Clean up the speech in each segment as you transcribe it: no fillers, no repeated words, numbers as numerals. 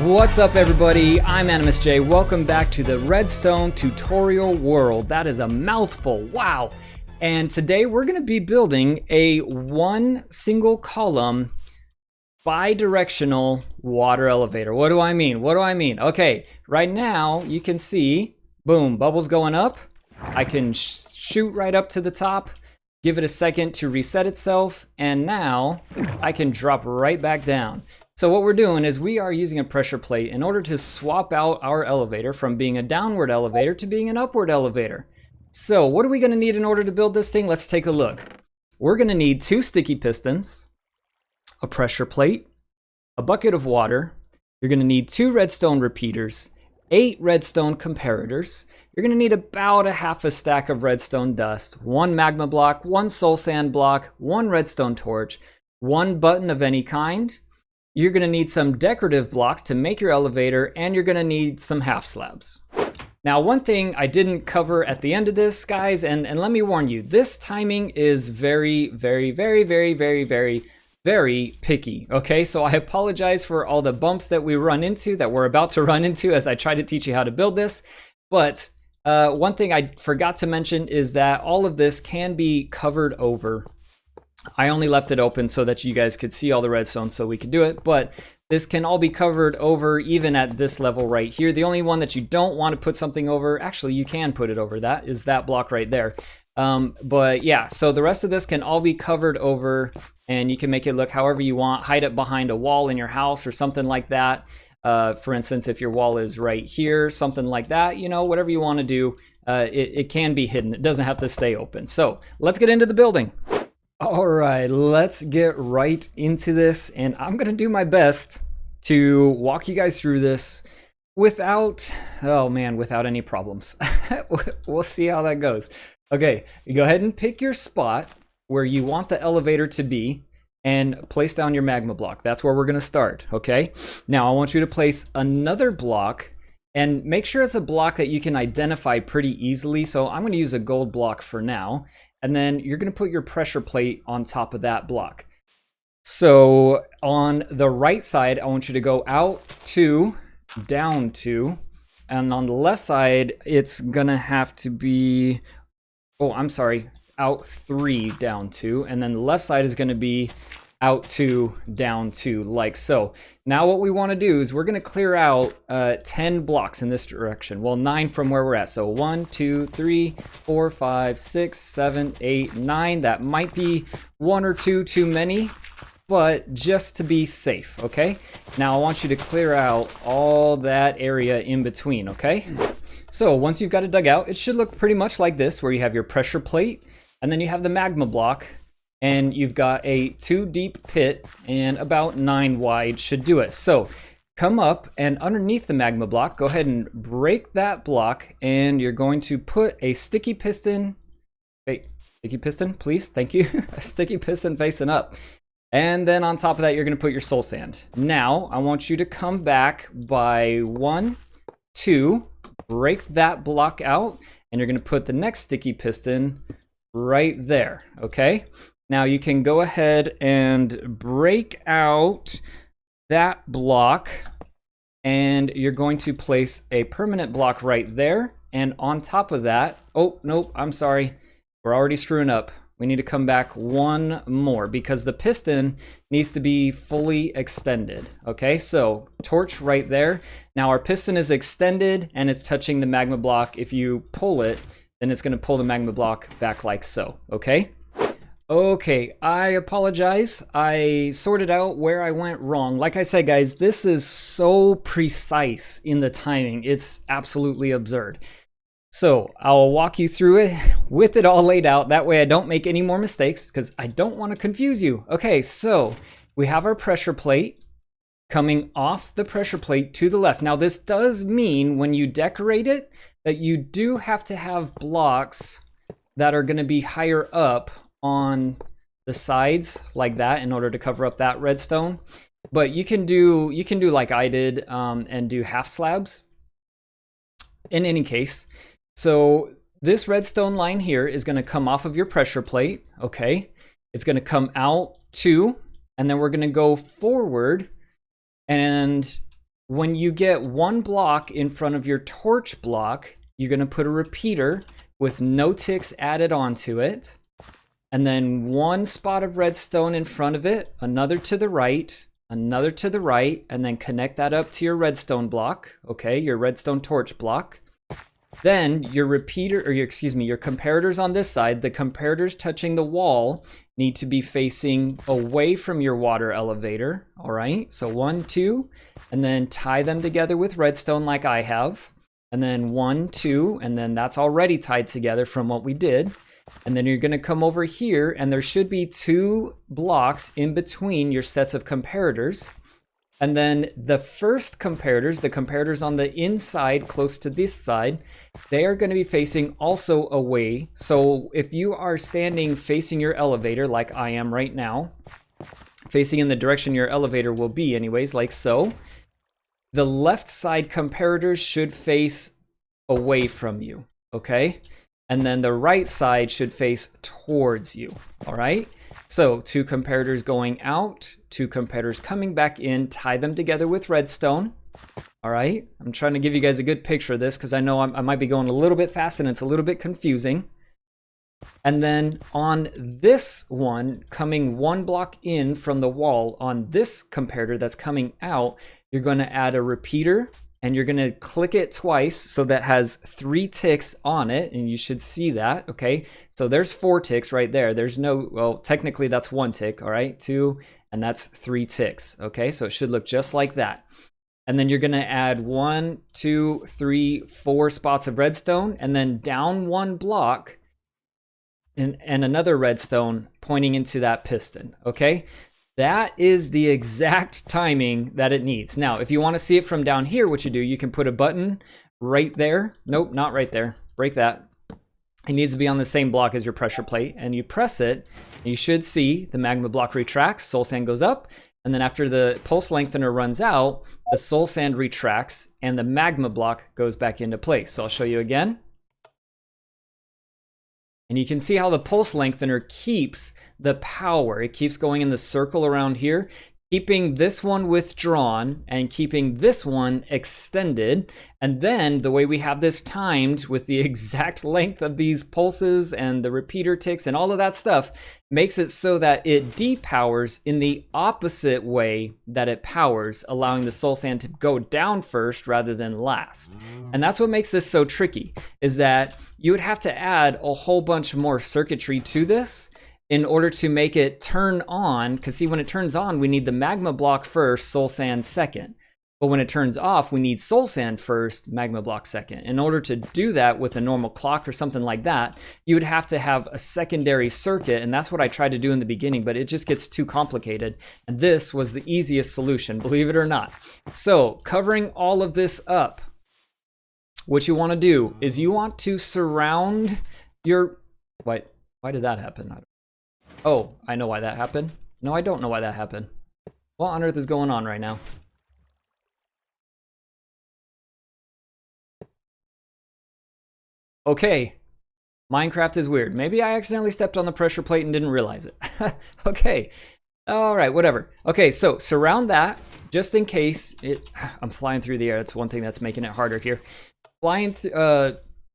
What's up everybody, I'm Animus J. Welcome back to the Redstone tutorial world. That is a mouthful, wow. And today we're gonna be building a one single column bi-directional water elevator. What do I mean? Okay, right now you can see, boom, bubbles going up. I can shoot right up to the top, give it a second to reset itself, and now I can drop right back down. So what we're doing is we are using a pressure plate in order to swap out our elevator from being a downward elevator to being an upward elevator. So what are we gonna need in order to build this thing? Let's take a look. We're gonna need 2 sticky pistons, a pressure plate, a bucket of water. You're gonna need 2 redstone repeaters, 8 redstone comparators. You're gonna need about a half a stack of redstone dust, 1 magma block, 1 soul sand block, 1 redstone torch, 1 button of any kind. You're gonna need some decorative blocks to make your elevator, and you're gonna need some half slabs. Now, one thing I didn't cover at the end of this, guys, and let me warn you, this timing is very picky, okay? So I apologize for all the bumps that we're about to run into as I try to teach you how to build this. But one thing I forgot to mention is that all of this can be covered over. I only left it open so that you guys could see all the redstone so we could do it, but this can all be covered over even at this level right here. The only one that you don't want to put something over, actually you can put it over, that is that block right there. But yeah, so the rest of this can all be covered over, and you can make it look however you want, hide it behind a wall in your house or something like that. For instance, if your wall is right here, something like that, you know, whatever you want to do, it can be hidden. It doesn't have to stay open. So let's get into the building. All right, let's get right into this, and I'm gonna do my best to walk you guys through this without any problems. We'll see how that goes. Okay, you go ahead and pick your spot where you want the elevator to be and place down your magma block. That's where we're gonna start, okay? Now I want you to place another block, and make sure it's a block that you can identify pretty easily. So I'm gonna use a gold block for now. And then you're gonna put your pressure plate on top of that block. So on the right side, I want you to go out 2, down 2. And on the left side, it's gonna have to be, out 3, down 2. And then the left side is gonna be out 2, down 2, like so. Now what we wanna do is we're gonna clear out 10 blocks in this direction. Well, 9 from where we're at. So 1, 2, 3, 4, 5, 6, 7, 8, 9. That might be 1 or 2 too many, but just to be safe, okay? Now I want you to clear out all that area in between, okay? So once you've got it dug out, it should look pretty much like this, where you have your pressure plate, and then you have the magma block, and you've got a 2 deep pit and about 9 wide should do it. So come up, and underneath the magma block, go ahead and break that block, and you're going to put a sticky piston, sticky piston, please, thank you, a sticky piston facing up. And then on top of that, you're gonna put your soul sand. Now, I want you to come back by 1, 2, break that block out, and you're gonna put the next sticky piston right there, okay? Now you can go ahead and break out that block, and you're going to place a permanent block right there. And on top of that, oh, nope, I'm sorry. We're already screwing up. We need to come back 1 more because the piston needs to be fully extended. Okay, so torch right there. Now our piston is extended and it's touching the magma block. If you pull it, then it's gonna pull the magma block back like so, okay? Okay, I apologize. I sorted out where I went wrong. Like I said, guys, this is so precise in the timing. It's absolutely absurd. So I'll walk you through it with it all laid out. That way I don't make any more mistakes because I don't want to confuse you. Okay, so we have our pressure plate coming off the pressure plate to the left. Now this does mean when you decorate it that you do have to have blocks that are going to be higher up on the sides like that in order to cover up that redstone. But you can do like I did and do half slabs in any case. So this redstone line here is going to come off of your pressure plate, okay? It's going to come out 2, and then we're going to go forward, and when you get one block in front of your torch block, you're going to put a repeater with no ticks added onto it. And then one spot of redstone in front of it, another to the right, another to the right, and then connect that up to your redstone block, okay, your redstone torch block. Then your repeater, or your comparators on this side, the comparators touching the wall need to be facing away from your water elevator, all right? So 1, 2, and then tie them together with redstone like I have. And then 1, 2, and then that's already tied together from what we did. And then you're gonna come over here and there should be 2 blocks in between your sets of comparators. And then the first comparators, the comparators on the inside close to this side, they are gonna be facing also away. So if you are standing facing your elevator like I am right now, facing in the direction your elevator will be anyways, like so, the left side comparators should face away from you, okay? And then the right side should face towards you, all right? So 2 comparators going out, 2 comparators coming back in, tie them together with redstone, all right? I'm trying to give you guys a good picture of this because I know I might be going a little bit fast and it's a little bit confusing. And then on this one, coming 1 block in from the wall, on this comparator that's coming out, you're gonna add a repeater and you're gonna click it twice so that has 3 ticks on it, and you should see that, okay? So there's 4 ticks right there. There's no, well, technically that's 1 tick, all right? 2, and that's 3 ticks, okay? So it should look just like that. And then you're gonna add 1, 2, 3, 4 spots of redstone, and then down 1 block, and another redstone pointing into that piston, okay? That is the exact timing that it needs. Now, if you want to see it from down here, what you do, you can put a button right there. Nope, not right there. Break that. It needs to be on the same block as your pressure plate, and you press it, and you should see the magma block retracts, soul sand goes up, and then after the pulse lengthener runs out, the soul sand retracts, and the magma block goes back into place. So I'll show you again. And you can see how the pulse lengthener keeps the power. It keeps going in the circle around here, keeping this one withdrawn and keeping this one extended. And then the way we have this timed with the exact length of these pulses and the repeater ticks and all of that stuff makes it so that it depowers in the opposite way that it powers, allowing the soul sand to go down first rather than last. And that's what makes this so tricky, is that you would have to add a whole bunch more circuitry to this in order to make it turn on, because see, when it turns on, we need the magma block first, soul sand second. But when it turns off, we need soul sand first, magma block second. In order to do that with a normal clock or something like that, you would have to have a secondary circuit, and that's what I tried to do in the beginning, but it just gets too complicated. And this was the easiest solution, believe it or not. So, covering all of this up, what you want to do is you want to surround your... Why did that happen? Oh, I know why that happened. No, I don't know why that happened. What on earth is going on right now? Okay, Minecraft is weird. Maybe I accidentally stepped on the pressure plate and didn't realize it. Okay, all right, whatever. Okay, so surround that just in case it... I'm flying through the air. That's one thing that's making it harder here.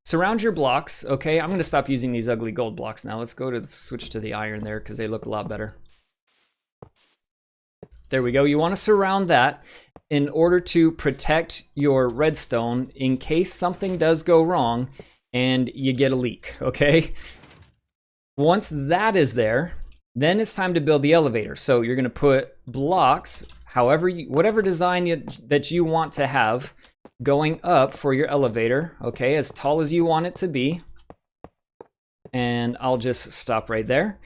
Surround your blocks, okay? I'm gonna stop using these ugly gold blocks now. Let's switch to the iron there because they look a lot better. There we go. You want to surround that in order to protect your redstone in case something does go wrong and you get a leak, okay? Once that is there, then it's time to build the elevator. So you're gonna put blocks, whatever design that you want to have, going up for your elevator, okay, as tall as you want it to be. And I'll just stop right there.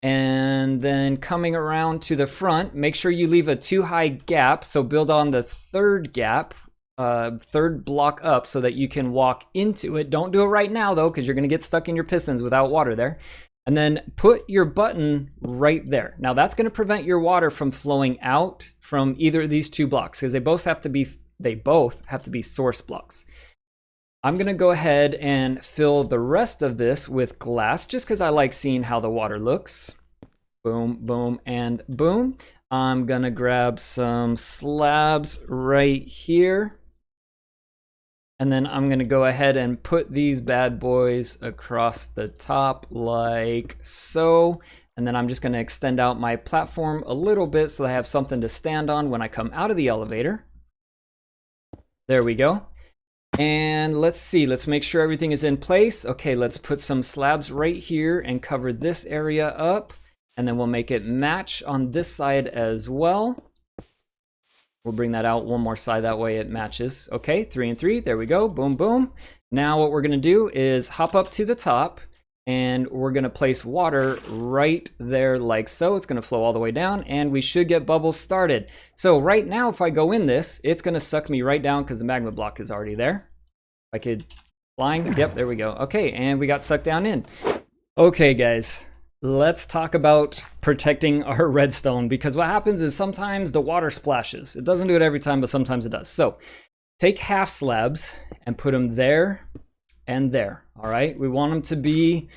And then coming around to the front, make sure you leave a too high gap. So build on the third gap, third block up so that you can walk into it. Don't do it right now though, because you're gonna get stuck in your pistons without water there. And then put your button right there. Now that's gonna prevent your water from flowing out from either of these 2 blocks because they both have to be source blocks. I'm gonna go ahead and fill the rest of this with glass just because I like seeing how the water looks. Boom, boom, and boom. I'm gonna grab some slabs right here. And then I'm gonna go ahead and put these bad boys across the top like so. And then I'm just gonna extend out my platform a little bit so I have something to stand on when I come out of the elevator. There we go. And let's see, let's make sure everything is in place. Okay, let's put some slabs right here and cover this area up. And then we'll make it match on this side as well. We'll bring that out one more side, that way it matches. Okay, 3 and 3, there we go, boom, boom. Now what we're gonna do is hop up to the top and we're gonna place water right there like so. It's gonna flow all the way down and we should get bubbles started. So right now, if I go in this, it's gonna suck me right down because the magma block is already there. I could flying, yep, there we go. Okay, and we got sucked down in. Okay guys, let's talk about protecting our redstone, because what happens is sometimes the water splashes. It doesn't do it every time, but sometimes it does. So take half slabs and put them there and there. All right, we want them to be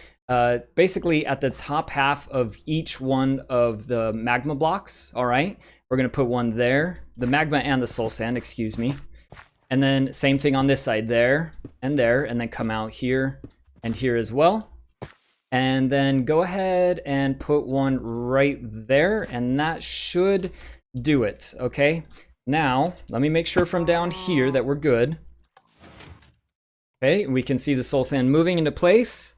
basically at the top half of each one of the magma blocks. All right, we're gonna put one there, the magma and the soul sand, excuse me. And then same thing on this side, there, and then come out here and here as well. And then go ahead and put one right there, and that should do it, okay? Now, let me make sure from down here that we're good. Okay, we can see the soul sand moving into place,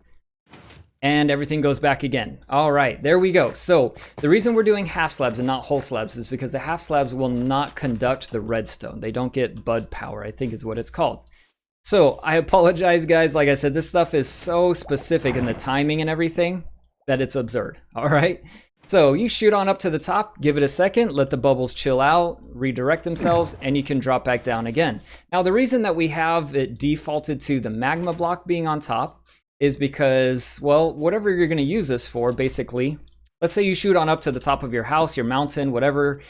and everything goes back again. All right, there we go. So the reason we're doing half slabs and not whole slabs is because the half slabs will not conduct the redstone. They don't get bud power, I think is what it's called. So I apologize, guys. Like I said, this stuff is so specific in the timing and everything that it's absurd. All right. So you shoot on up to the top, give it a second, let the bubbles chill out, redirect themselves, and you can drop back down again. Now, the reason that we have it defaulted to the magma block being on top is because, well, whatever you're going to use this for, basically, let's say you shoot on up to the top of your house, your mountain, whatever,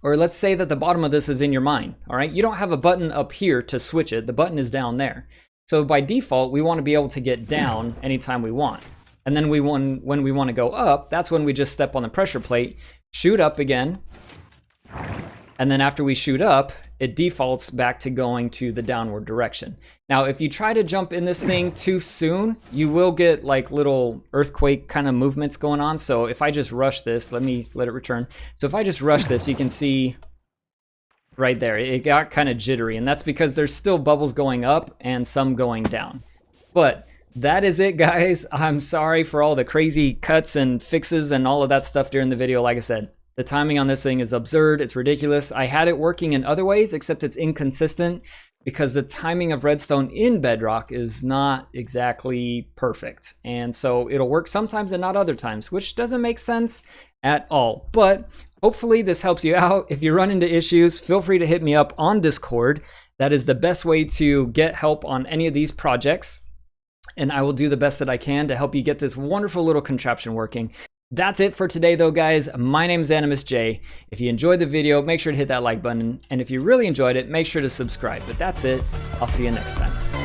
or let's say that the bottom of this is in your mine, all right? You don't have a button up here to switch it. The button is down there. So by default, we want to be able to get down anytime we want. And then when we want to go up, that's when we just step on the pressure plate, shoot up again. And then after we shoot up, it defaults back to going to the downward direction. Now, if you try to jump in this thing too soon, you will get like little earthquake kind of movements going on. So if I just rush this, let it return. So if I just rush this, you can see right there, it got kind of jittery, and that's because there's still bubbles going up and some going down. But that is it, guys. I'm sorry for all the crazy cuts and fixes and all of that stuff during the video. Like I said, the timing on this thing is absurd. It's ridiculous. I had it working in other ways, except it's inconsistent because the timing of redstone in Bedrock is not exactly perfect. And so it'll work sometimes and not other times, which doesn't make sense at all. But hopefully this helps you out. If you run into issues, feel free to hit me up on Discord. That is the best way to get help on any of these projects. And I will do the best that I can to help you get this wonderful little contraption working. That's it for today though, guys. My name is Animus J. If you enjoyed the video, make sure to hit that like button. And if you really enjoyed it, make sure to subscribe. But that's it. I'll see you next time.